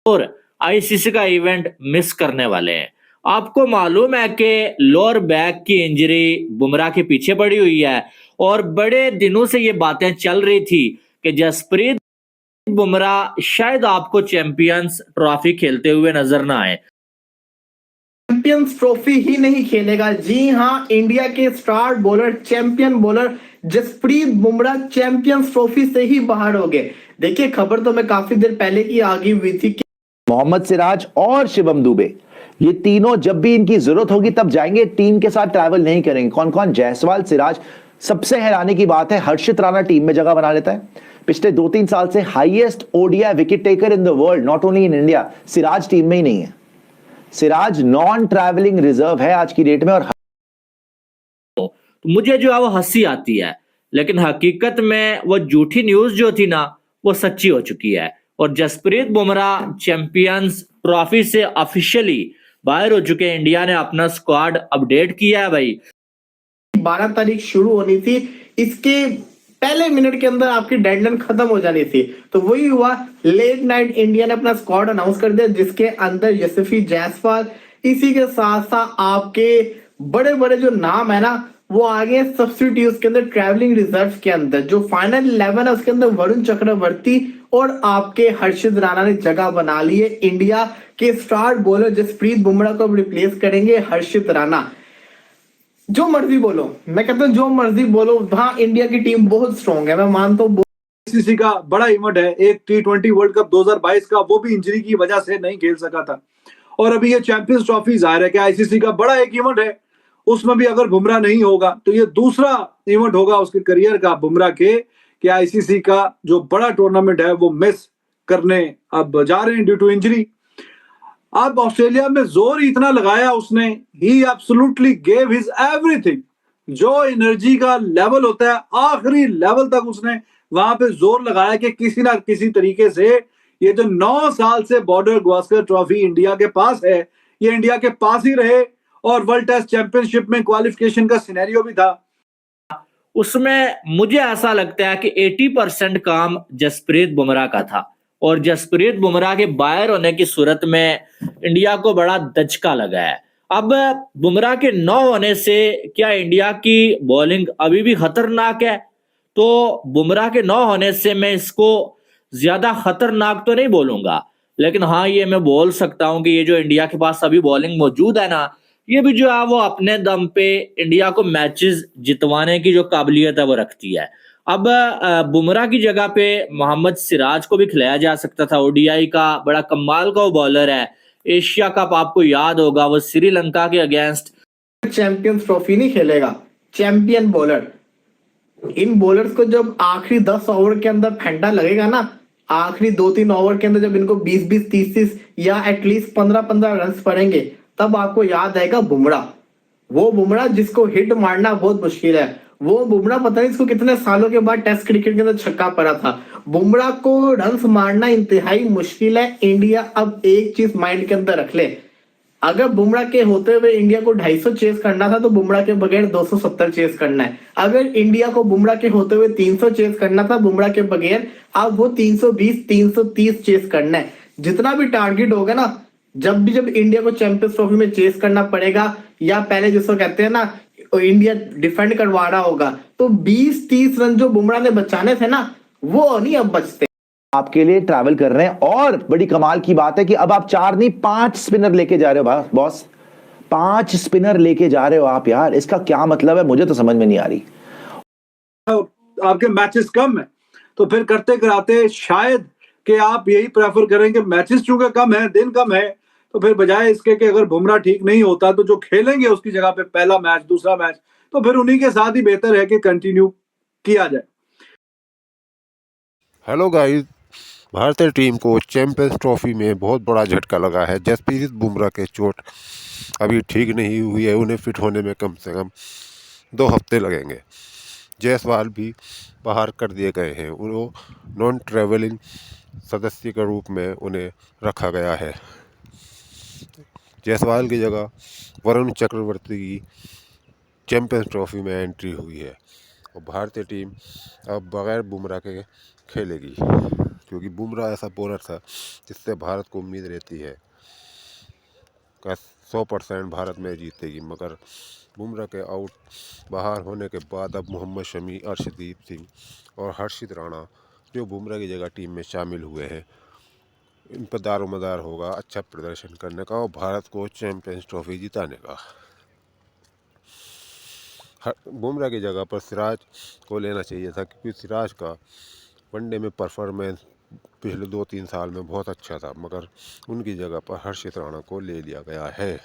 और आईसीसी का event miss करने वाले हैं। आपको मालूम है कि लोअर बैक की इंजरी बुमराह के पीछे पड़ी हुई है और बड़े दिनों से ये बातें चल रही थी कि जसप्रीत बुमराह शायद आपको चैंपियंस ट्रॉफी खेलते हुए नजर ना आए। चैंपियंस ट्रॉफी ही नहीं खेलेगा। जी हाँ, इंडिया के star bowler, champion bowler Jasprit Bumrah Champions Trophy से ही बाहर हो गए। देखिए, खबर तो मैं काफी देर पहले की आ गई हुई थी कि मोहम्मद सिराज और शिवम दुबे, ये तीनों जब भी इनकी जरूरत होगी तब जाएंगे, टीम के साथ ट्रैवल नहीं करेंगे। कौन कौन? जायसवाल, सिराज। सबसे हैरानी की बात है, हर्षित राणा टीम में जगह बना लेता है। पिछले 2-3 साल से highest ODI wicket taker in the world, not only in India. Siraj team में ही नहीं है। सिराज नॉन ट्रैवलिंग रिजर्व है आज की डेट में। और तो मुझे जो है वो हंसी आती है, लेकिन हकीकत में वो झूठी न्यूज जो थी ना, वो सच्ची हो चुकी है और जसप्रीत बुमराह चैंपियंस ट्रॉफी से ऑफिशियली बाहर हो चुके हैं। इंडिया ने अपना स्क्वाड अपडेट किया है भाई। 12 तारीख शुरू होनी थी, इसके पहले मिनट के अंदर आपकी डेडलाइन खत्म हो जानी थी। तो वही हुआ, लेट नाइट इंडिया ने अपना स्क्वाड अनाउंस कर दिया, जिसके अंदर यशस्वी जायसवाल, इसी के साथ साथ आपके बड़े बड़े जो नाम है ना, वो आ गए सब्स्टिट्यूट के अंदर, ट्रैवलिंग रिजर्व के अंदर। जो फाइनल 11 है उसके अंदर वरुण चक्रवर्ती और आपके हर्षित राणा ने जगह बना ली है। इंडिया के स्टार बॉलर जसप्रीत बुमराह को रिप्लेस करेंगे हर्षित राणा। जो मर्जी बोलो, मैं कहता हूँ जो मर्जी बोलो, हाँ इंडिया की टीम बहुत स्ट्रॉन्ग है, मैं मानता हूँ। आईसीसी का बड़ा इवेंट है, एक T20 वर्ल्ड कप 2022 का, वो भी इंजरी की वजह से नहीं खेल सका था। और अभी ये चैंपियंस ट्रॉफी, जाहिर है कि आईसीसी का बड़ा एक इवेंट है, उसमें भी अगर बुमराह नहीं होगा तो ये दूसरा इवेंट होगा उसके करियर का, बुमराह के, कि आईसीसी का जो बड़ा टूर्नामेंट है वो मिस करने अब जा रहे हैं ड्यू टू इंजरी। अब ऑस्ट्रेलिया में जोर इतना लगाया उसने, ही एब्सोल्युटली गेव हिज एवरीथिंग। जो एनर्जी का लेवल होता है आखिरी लेवल तक उसने वहां पे जोर लगाया कि किसी ना किसी तरीके से ये जो 9 साल से बॉर्डर गावस्कर ट्रॉफी इंडिया के पास है, ये इंडिया के पास ही रहे। और वर्ल्ड टेस्ट चैंपियनशिप में क्वालिफिकेशन का सिनेरियो भी था। उसमें मुझे ऐसा लगता है कि 80% काम जसप्रीत बुमराह का था और जसप्रीत बुमराह के बाहर होने की सूरत में इंडिया को बड़ा दचका लगा है। अब बुमराह के न होने से क्या इंडिया की बॉलिंग अभी भी खतरनाक है? तो बुमराह के न होने से मैं इसको ज्यादा खतरनाक तो नहीं बोलूंगा, लेकिन हाँ ये मैं बोल सकता हूं कि ये जो इंडिया के पास अभी बॉलिंग मौजूद है ना, ये भी जो है वो अपने दम पे इंडिया को मैचेस जितवाने की जो काबिलियत है वो रखती है। अब बुमराह की जगह पे मोहम्मद सिराज को भी खिलाया जा सकता था। ओडीआई का बड़ा कमाल का वो बॉलर है। एशिया कप आपको याद होगा, वो श्रीलंका के अगेंस्ट चैंपियंस ट्रॉफी नहीं खेलेगा। चैंपियन बॉलर, इन बॉलर्स को जब आखिरी 10 ओवर के अंदर फेंटा लगेगा ना, आखिरी 2-3 ओवर के अंदर जब इनको 20-20, 30-30 या एटलीस्ट 15-15 रन पड़ेंगे, तब आपको याद आएगा बुमराह। वो बुमराह जिसको हिट मारना बहुत मुश्किल है। वो बुमराह, पता नहीं इसको कितने सालों के बाद टेस्ट क्रिकेट के अंदर छक्का पड़ा था। बुमराह को रन मारना इंतहाई मुश्किल है। इंडिया अब एक चीज माइंड के अंदर रख ले, अगर बुमराह के होते हुए इंडिया को 250 चेस करना था तो बुमराह के बगैर 270 चेस करना है। अगर इंडिया को बुमराह के होते हुए 300 चेस करना था बुमराह के बगैर, अब वो 320, 330 चेस करना है। जितना भी टारगेट होगा ना, जब इंडिया को चैंपियंस ट्रॉफी में चेस करना पड़ेगा, या पहले जिसको कहते हैं ना इंडिया डिफेंड करवा रहा होगा, तो 20-30 रन जो बुमराह ने बचाने थे ना, वो नहीं अब बचते। आपके लिए ट्रैवल कर रहे हैं। और बड़ी कमाल की बात है कि अब आप 4 नहीं 5 स्पिनर लेके जा रहे हो बॉस। 5 स्पिनर लेके जा रहे हो आप यार, इसका क्या मतलब है? मुझे तो समझ में नहीं आ रही। आपके मैचेस कम है तो फिर करते कराते शायद कि आप यही प्रेफर करेंगे, मैचेस चूंकि कम है, दिन कम है, तो फिर बजाय इसके कि अगर बुमराह ठीक नहीं होता तो जो खेलेंगे उसकी जगह पे पहला मैच, दूसरा मैच, तो फिर उन्हीं के साथ ही बेहतर है कि कंटिन्यू किया जाए। हेलो गाइस, भारतीय टीम को चैंपियंस ट्रॉफी में बहुत बड़ा झटका लगा है। जसप्रीत बुमराह के चोट अभी ठीक नहीं हुई है, उन्हें फिट होने में कम से कम 2 हफ्ते लगेंगे। जायसवाल भी बाहर कर दिए गए हैं, उनको नॉन ट्रैवलिंग सदस्य के रूप में उन्हें रखा गया है। जायसवाल की जगह वरुण चक्रवर्ती की चैंपियंस ट्रॉफी में एंट्री हुई है और भारतीय टीम अब बगैर बुमराह के खेलेगी। क्योंकि बुमराह ऐसा बॉलर था जिससे भारत को उम्मीद रहती है का 100% भारत में जीतेगी, मगर बुमराह के आउट बाहर होने के बाद अब मोहम्मद शमी, अर्शदीप सिंह और हर्षित राणा जो बुमराह की जगह टीम में शामिल हुए हैं, इन पर दारोमदार होगा अच्छा प्रदर्शन करने का और भारत को चैंपियंस ट्रॉफी जिताने का। बुमराह की जगह पर सिराज को लेना चाहिए था, क्योंकि सिराज का वनडे में परफॉर्मेंस पिछले 2-3 साल में बहुत अच्छा था, मगर उनकी जगह पर हर्षित राणा को ले लिया गया है।